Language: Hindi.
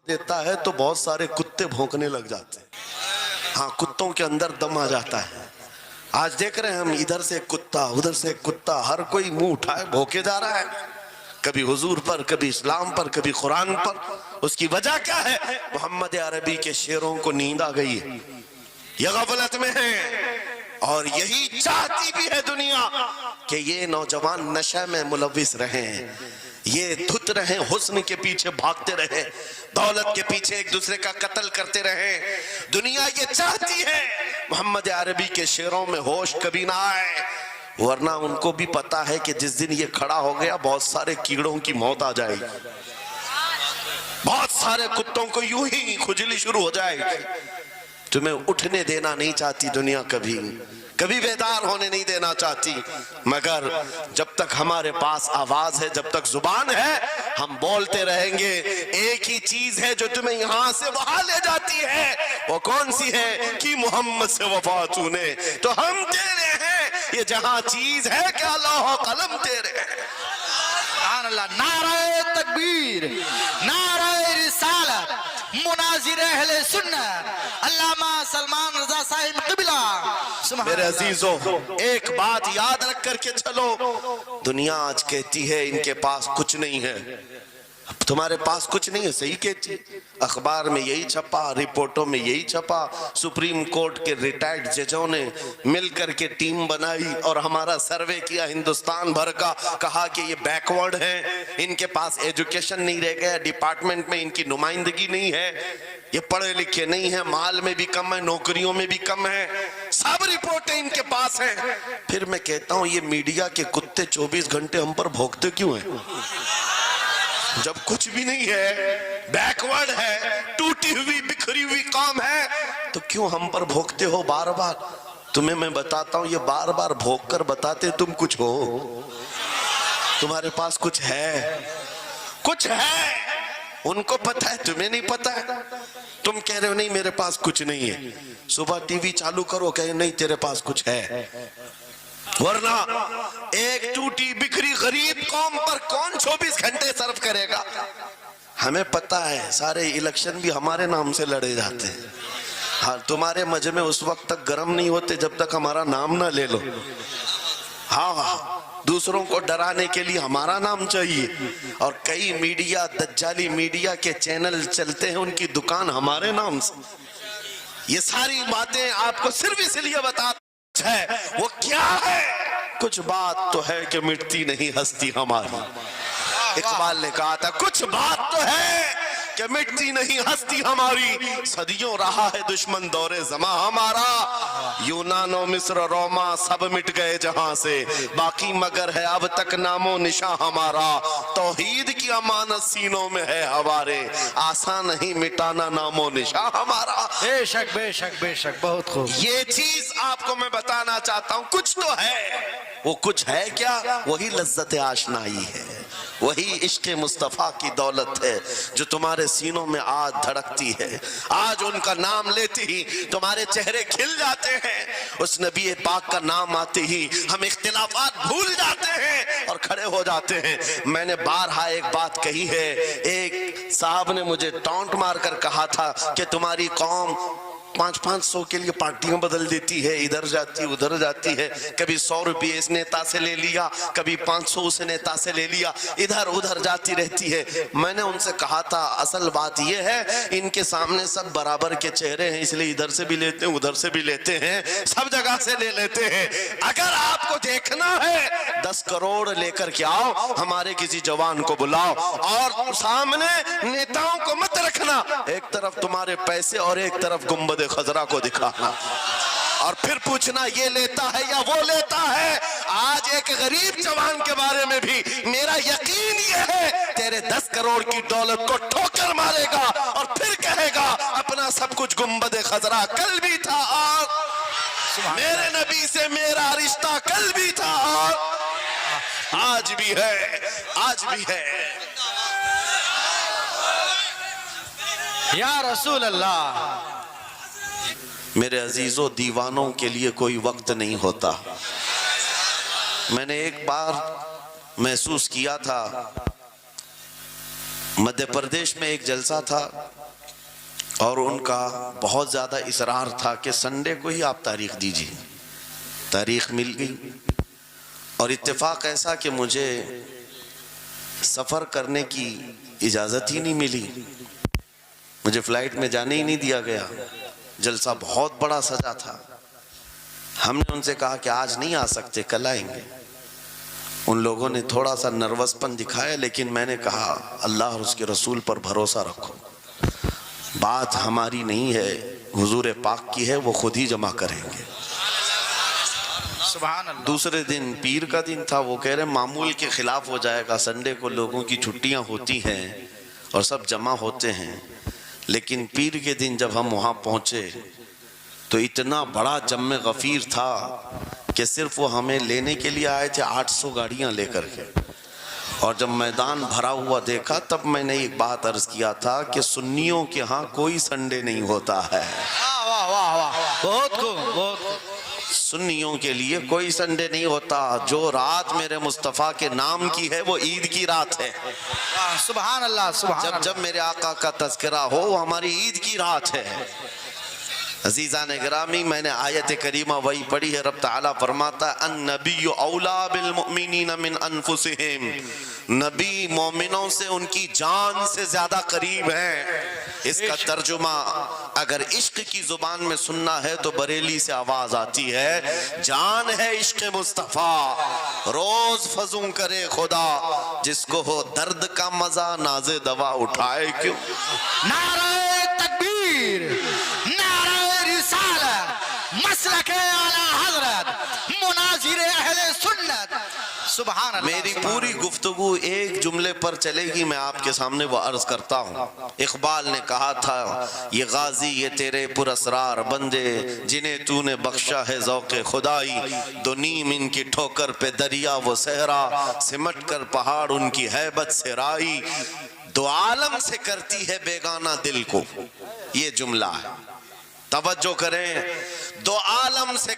देता है तो बहुत सारे कुत्ते भौंकने लग जाते हैं। हाँ, कुत्तों के अंदर दम आ जाता है। आज देख रहे हैं हम, इधर से एक कुत्ता, उधर से एक कुत्ता, हर कोई मुंह उठाए भौंके जा रहा है, कभी हुजूर पर, कभी इस्लाम पर, कभी कुरान पर। उसकी वजह क्या है? मोहम्मद अरबी के शेरों को नींद आ गई है, ये गफलत में है। और यही चाहती भी है दुनिया कि ये नौजवान नशे में मुलविस रहे, ये धुत रहे, हुस्न के पीछे भागते रहे, दौलत के पीछे एक दूसरे का कत्ल करते रहे। दुनिया ये चाहती है मोहम्मद अरबी के शेरों में होश कभी ना आए, वरना उनको भी पता है कि जिस दिन ये खड़ा हो गया बहुत सारे कीड़ों की मौत आ जाएगी, बहुत सारे कुत्तों को यूं ही खुजली शुरू हो जाएगी। तुम्हें उठने देना नहीं चाहती दुनिया, कभी कभी बेदार होने नहीं देना चाहती, मगर जब तक हमारे पास आवाज है, जब तक जुबान है, हम बोलते रहेंगे। एक ही चीज है जो तुम्हें यहां से वहां ले जाती है, वो कौन सी है? कि मोहम्मद से वफा तूने, तो हम तेरे हैं। ये जहां चीज है क्या लौह कलम तेरे हैं। नाराए तकबीर, नाराए रिसालत, मुनाजिर अहले सुन्नत अल्लामा सलमान रजा साहिब क़िबला। मेरे अजीजों, एक बात याद रख करके चलो, दुनिया आज कहती है इनके पास कुछ नहीं है। अब तुम्हारे पास कुछ नहीं है, सही कहती, अखबार में यही छपा, रिपोर्टों में यही छपा। सुप्रीम कोर्ट के रिटायर्ड जजों ने मिलकर के टीम बनाई और हमारा सर्वे किया हिंदुस्तान भर का, कहा कि ये बैकवर्ड है, इनके पास एजुकेशन नहीं रह गया, डिपार्टमेंट में इनकी नुमाइंदगी नहीं है, ये पढ़े लिखे नहीं है, माल में भी कम है, नौकरियों में भी कम है, सब रिपोर्टें इनके पास हैं। फिर मैं कहता हूं, ये मीडिया के कुत्ते 24 घंटे हम पर भौंकते क्यों हैं? जब कुछ भी नहीं है, बैकवर्ड है, टूटी हुई बिखरी हुई कौम है, तो क्यों हम पर भोंकते हो बार बार? तुम्हें मैं बताता हूं, ये बार बार भोंक कर बताते तुम कुछ हो, तुम्हारे पास कुछ है, कुछ है, उनको पता है, तुम्हें नहीं पता है। तुम कह रहे हो नहीं मेरे पास कुछ नहीं है, सुबह टीवी चालू करो, कहे नहीं तेरे पास कुछ है, वरना एक टूटी बिखरी गरीब कौम पर कौन 24 घंटे सर्व करेगा? हमें पता है, सारे इलेक्शन भी हमारे नाम से लड़े जाते हैं। हाँ, तुम्हारे मजे में उस वक्त तक गर्म नहीं होते जब तक हमारा नाम ना ले लो। हाँ, दूसरों को डराने के लिए हमारा नाम चाहिए, और कई मीडिया, दज्जाली मीडिया के चैनल चलते हैं, उनकी दुकान हमारे नाम से। ये सारी बातें आपको सिर्फ इसलिए बता है, वो क्या है? कुछ बात तो है कि मिटती नहीं हस्ती हमारी। इकबाल ने कहा था, कुछ बात तो है कि मिटती नहीं हस्ती हमारी, सदियों रहा है दुश्मन दौरे जमा हमारा, यूनानो मिस्र रोमा सब मिट गए जहां से, बाकी मगर है अब तक नामो निशा हमारा, तौहीद की अमानत सीनों में है हमारे, आसान नहीं मिटाना नामो निशा हमारा। बेशक बेशक बेशक, बहुत खूब। ये चीज आपको मैं बताना चाहता हूं, कुछ तो है। वो कुछ है क्या? वही लज्जत आशनाई है, वही इश्क मुस्तफा की दौलत है जो तुम्हारे सीनों में आज धड़कती है। आज उनका नाम लेते ही तुम्हारे चेहरे खिल जाते हैं, उस नबी पाक का नाम आते ही हम इख्तिलाफात भूल जाते हैं और खड़े हो जाते हैं। मैंने बारहा एक बात कही है, एक साहब ने मुझे टॉन्ट मारकर कहा था कि तुम्हारी कौम 500-500 के लिए पार्टियां बदल देती है, इधर जाती उधर जाती है, कभी 100 रुपये इस नेता से ले लिया, कभी 500 उस नेता से ले लिया, इधर उधर जाती रहती है। मैंने उनसे कहा था, असल बात यह है इनके सामने सब बराबर के चेहरे हैं, इसलिए इधर से भी लेते हैं उधर से भी लेते हैं, सब जगह से ले लेते हैं। अगर आपको देखना है 10 करोड़ लेकर के आओ, हमारे किसी जवान को बुलाओ और सामने नेताओं को मत रखना, एक तरफ तुम्हारे पैसे और एक तरफ गुंबद खजरा को दिखाना, और फिर पूछना ये लेता है या वो लेता है। आज एक गरीब जवान के बारे में भी मेरा यकीन ये है, तेरे 10 करोड़ की दौलत को ठोकर मारेगा और फिर कहेगा अपना सब कुछ गुंबद खजरा कल भी था और मेरे नबी से मेरा रिश्ता कल भी था और आज भी है, आज भी है। या रसूल अल्लाह। मेरे अजीजों, दीवानों के लिए कोई वक्त नहीं होता। मैंने एक बार महसूस किया था मध्य प्रदेश में एक जलसा था और उनका बहुत ज़्यादा इसरार था कि संडे को ही आप तारीख दीजिए। तारीख मिल गई और इत्तेफाक ऐसा कि मुझे सफ़र करने की इजाज़त ही नहीं मिली, मुझे फ़्लाइट में जाने ही नहीं दिया गया। जलसा बहुत बड़ा सजा था। हमने उनसे कहा कि आज नहीं आ सकते, कल आएंगे। उन लोगों ने थोड़ा सा नर्वसपन दिखाया, लेकिन मैंने कहा अल्लाह और उसके रसूल पर भरोसा रखो, बात हमारी नहीं है, हुजूर पाक की है, वो खुद ही जमा करेंगे। सुभान अल्लाह। दूसरे दिन पीर का दिन था। वो कह रहे मामूल के खिलाफ हो जाएगा, संडे को लोगों की छुट्टियां होती हैं और सब जमा होते हैं। लेकिन पीर के दिन जब हम वहाँ पहुँचे तो इतना बड़ा जम्मे गफ़ीर था कि सिर्फ वो हमें लेने के लिए आए थे 800 गाड़ियाँ लेकर के। और जब मैदान भरा हुआ देखा तब मैंने एक बात अर्ज़ किया था कि सुन्नियों के यहाँ कोई संडे नहीं होता है। वाह वाह वाह वाह, बहुत खूब, बहुत खूब। सुन्नियों के लिए कोई संडे नहीं होता। जो रात मेरे मुस्तफ़ा के नाम की है वो ईद की रात है। सुभान अल्लाह, सुभान जब जब मेरे आका का तज़किरा हो वो हमारी ईद की रात है। अजीज़ान गिरामी, मैंने आयत करीमा वही पढ़ी है। रब ताला फरमाता है अन्नबिय्यु औला बिल मुमिनीना मिन अनफुसिहिम, नबी मोमिनों से उनकी जान से ज्यादा करीब है। इसका तर्जुमा अगर इश्क की जुबान में सुनना है तो बरेली से आवाज आती है, जान है इश्क मुस्तफा, रोज फजूं करे खुदा, जिसको हो दर्द का मजा नाज़े दवा उठाए क्यों। नारे तकबीर, नारे रिसालत, मसलके आला हजरत, मुनाजिरे अहले सुन्नत। सुभान अल्लाह। मेरी पूरी गुफ्तगू एक जुमले पर चलेगी, मैं आपके सामने वो अर्ज करता हूँ। इकबाल ने कहा था, ये गाजी ये तेरे पुरस्रार बंदे, जिन्हें तूने बख्शा है ज़ौक़े खुदाई, दो नीम इनकी ठोकर पे दरिया वो सहरा, सिमट कर पहाड़ उनकी हैबत से राई, दो आलम से करती है बेगाना दिल को। ये जुमला है, तवज्जो करें। दो आलम से